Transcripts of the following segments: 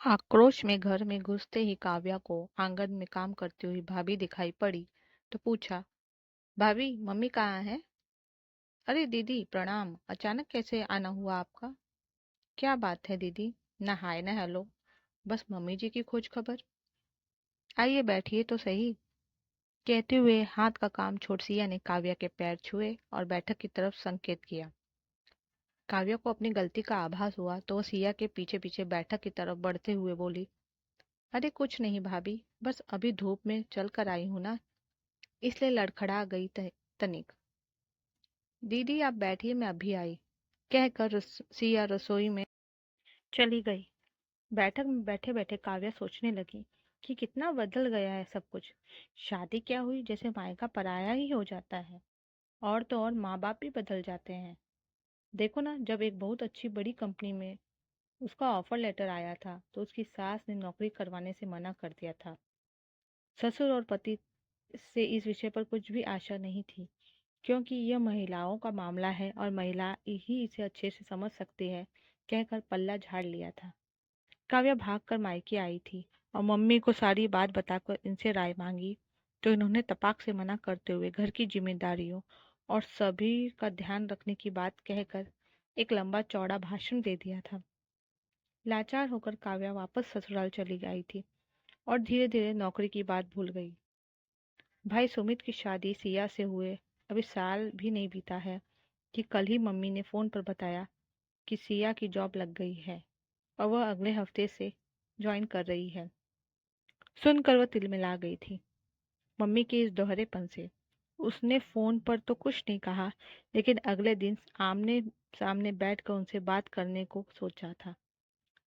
आक्रोश में घर में घुसते ही काव्या को आंगन में काम करती हुई भाभी दिखाई पड़ी तो पूछा। भाभी, मम्मी कहाँ है? अरे दीदी प्रणाम, अचानक कैसे आना हुआ आपका? क्या बात है दीदी? ना हाय ना हेलो, बस मम्मी जी की खोज खबर। आइए बैठिए तो सही। कहते हुए हाथ का काम छोड़ सिया ने काव्या के पैर छुए और बैठक की तरफ संकेत किया। काव्या को अपनी गलती का आभास हुआ तो वो सिया के पीछे पीछे बैठक की तरफ बढ़ते हुए बोली। अरे कुछ नहीं भाभी, बस अभी धूप में चल कर आई हूं ना, इसलिए लड़खड़ा गई तनिक। दीदी आप बैठिए, मैं अभी आई, कहकर सिया रसोई में चली गई। बैठक में बैठे बैठे काव्या सोचने लगी कि कितना बदल गया है सब कुछ। शादी क्या हुई जैसे मायका पराया ही हो जाता है। और तो और माँ बाप भी बदल जाते हैं। देखो ना, जब एक बहुत अच्छी बड़ी कंपनी में उसका ऑफर लेटर आया था तो उसकी सास ने नौकरी करवाने से मना कर दिया था। ससुर और पति से इस विषय पर कुछ भी आशा नहीं थी, क्योंकि यह महिलाओं का मामला है और महिला ही इसे अच्छे से समझ सकती है, कहकर पल्ला झाड़ लिया था। काव्या भागकर मायके आई थी और मम्मी को सारी बात बताकर इनसे राय मांगी, तो इन्होंने तपाक से मना करते हुए घर की जिम्मेदारियों और सभी का ध्यान रखने की बात कहकर एक लंबा चौड़ा भाषण दे दिया था। लाचार होकर काव्या वापस ससुराल चली गई थी और धीरे धीरे नौकरी की बात भूल गई। भाई सुमित की शादी सिया से हुए अभी साल भी नहीं बीता है कि कल ही मम्मी ने फोन पर बताया कि सिया की जॉब लग गई है और वह अगले हफ्ते से ज्वाइन कर रही है। सुनकर वह तिलमिला गई थी मम्मी के इस दोहरेपन से। उसने फोन पर तो कुछ नहीं कहा, लेकिन अगले दिन आमने सामने बैठकर उनसे बात करने को सोचा था,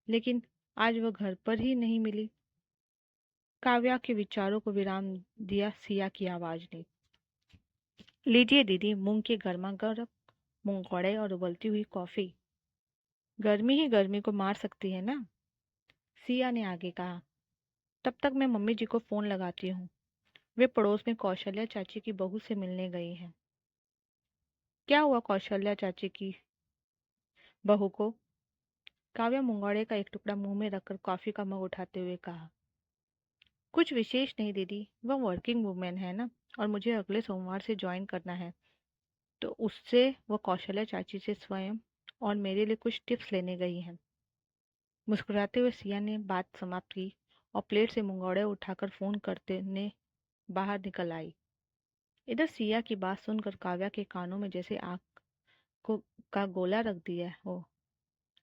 लेकिन आज वह घर पर ही नहीं मिली। काव्या के विचारों को विराम दिया सिया की आवाज ने। लीजिए दीदी, मूंग की गर्मा गर्म मूंगफली और उबलती हुई कॉफी। गर्मी ही गर्मी को मार सकती है ना, सिया ने आगे कहा। तब तक मैं मम्मी जी को फोन लगाती हूँ। वे पड़ोस में कौशल्या चाची की बहू से मिलने गई हैं। क्या हुआ कौशल्या चाची की बहू को? काव्या मुंगौड़े का एक टुकड़ा मुंह में रखकर कॉफी का मग उठाते हुए कहा। कुछ विशेष नहीं दीदी, वह वर्किंग वुमेन है ना, और मुझे अगले सोमवार से ज्वाइन करना है, तो उससे वह कौशल्या चाची से स्वयं और मेरे लिए कुछ टिप्स लेने गई हैं। मुस्कुराते हुए सिया ने बात समाप्त की और प्लेट से मुंगौड़े उठाकर फोन करते ने बाहर निकल आई। इधर सिया की बात सुनकर काव्या के कानों में जैसे आग को का गोला रख दिया हो।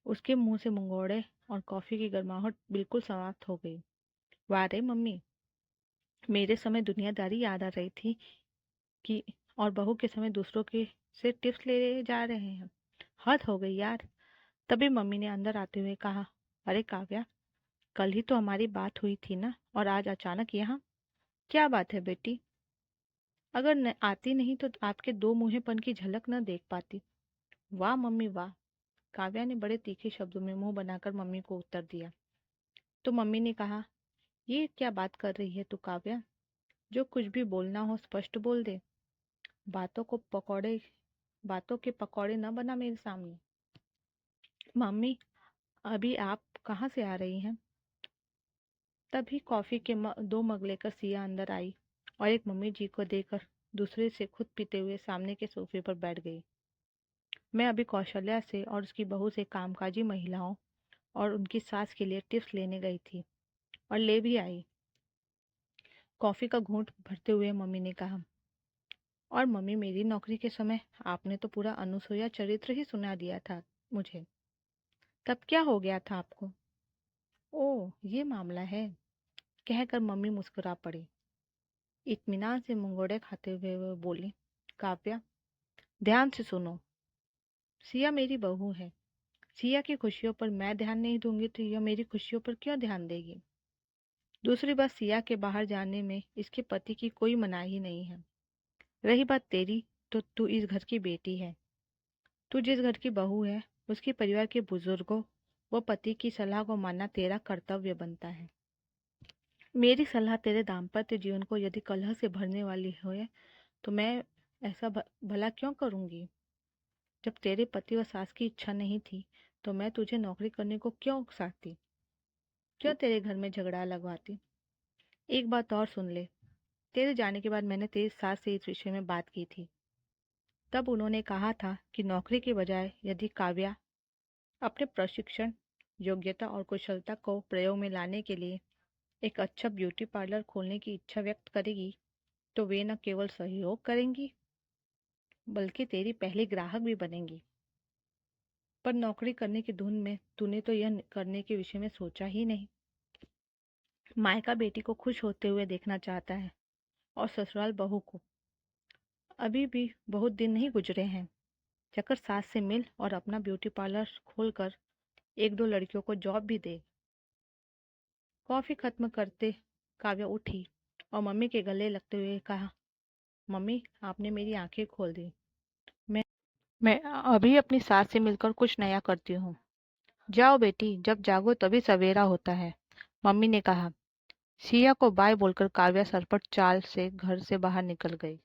उसके मुंह से मुंगौड़े और कॉफी की गर्माहट बिल्कुल समाप्त हो गई। वाह रे मम्मी, मेरे समय दुनियादारी याद आ रही थी कि और बहू के समय दूसरों के से टिप्स ले जा रहे हैं। हद हो गई यार। तभी मम्मी ने अंदर आते हुए कहा। अरे काव्या, कल ही तो हमारी बात हुई थी ना, और आज अचानक यहाँ? क्या बात है बेटी? अगर आती नहीं तो आपके दो मुंहेपन की झलक न देख पाती। वाह मम्मी वाह, काव्या ने बड़े तीखे शब्दों में मुंह बनाकर मम्मी को उत्तर दिया। तो मम्मी ने कहा, ये क्या बात कर रही है तू काव्या? जो कुछ भी बोलना हो स्पष्ट बोल दे। बातों को पकौड़े बातों के पकौड़े न बना मेरे सामने। मम्मी, अभी आप कहाँ से आ रही हैं? तभी कॉफी के दो मग लेकर सिया अंदर आई और एक मम्मी जी को देकर दूसरे से खुद पीते हुए सामने के सोफे पर बैठ गई। मैं अभी कौशल्या से और उसकी बहू से कामकाजी महिलाओं और उनकी सास के लिए टिप्स लेने गई थी, और ले भी आई। कॉफी का घूंट भरते हुए मम्मी ने कहा। और मम्मी, मेरी नौकरी के समय आपने तो पूरा अनुसूया चरित्र ही सुना दिया था मुझे। तब क्या हो गया था आपको? ओह, ये मामला है, कहकर मम्मी मुस्कुरा पड़ी। इत्मीनान से मुंगोड़े खाते हुए वो बोली। काव्या, ध्यान से सुनो। सिया मेरी बहू है। सिया की खुशियों पर मैं ध्यान नहीं दूंगी तो यह मेरी खुशियों पर क्यों ध्यान देगी? दूसरी बात, सिया के बाहर जाने में इसके पति की कोई मनाही नहीं है। रही बात तेरी, तो तू इस घर की बेटी है। तू जिस घर की बहू है, उसके परिवार के बुजुर्गों व पति की सलाह को मानना तेरा कर्तव्य बनता है। मेरी सलाह तेरे दाम्पत्य जीवन को यदि कलह से भरने वाली हो तो मैं ऐसा भला क्यों करूंगी? जब तेरे पति व सास की इच्छा नहीं थी तो मैं तुझे नौकरी करने को क्यों उकसाती? क्यों तेरे घर में झगड़ा लगवाती? एक बात और सुन ले। तेरे जाने के बाद मैंने तेरी सास से इस विषय में बात की थी। तब उन्होंने कहा था कि नौकरी के बजाय यदि काव्या अपने प्रशिक्षण, योग्यता और कुशलता को प्रयोग में लाने के लिए एक अच्छा ब्यूटी पार्लर खोलने की इच्छा व्यक्त करेगी, तो वे न केवल सहयोग करेंगी, बल्कि तेरी पहली ग्राहक भी बनेंगी। पर नौकरी करने की धुन में तूने तो यह करने के विषय में सोचा ही नहीं। मायका बेटी को खुश होते हुए देखना चाहता है और ससुराल बहू को। अभी भी बहुत दिन नहीं गुजरे हैं। जाकर सास से मिल और अपना ब्यूटी पार्लर खोलकर एक दो लड़कियों को जॉब भी दे। कॉफी खत्म करते काव्या उठी और मम्मी के गले लगते हुए कहा, मम्मी आपने मेरी आंखें खोल दी। मैं मैं अभी अपनी सास से मिलकर कुछ नया करती हूँ। जाओ बेटी, जब जागो तभी सवेरा होता है, मम्मी ने कहा। सिया को बाय बोलकर काव्या सरपट चाल से घर से बाहर निकल गई।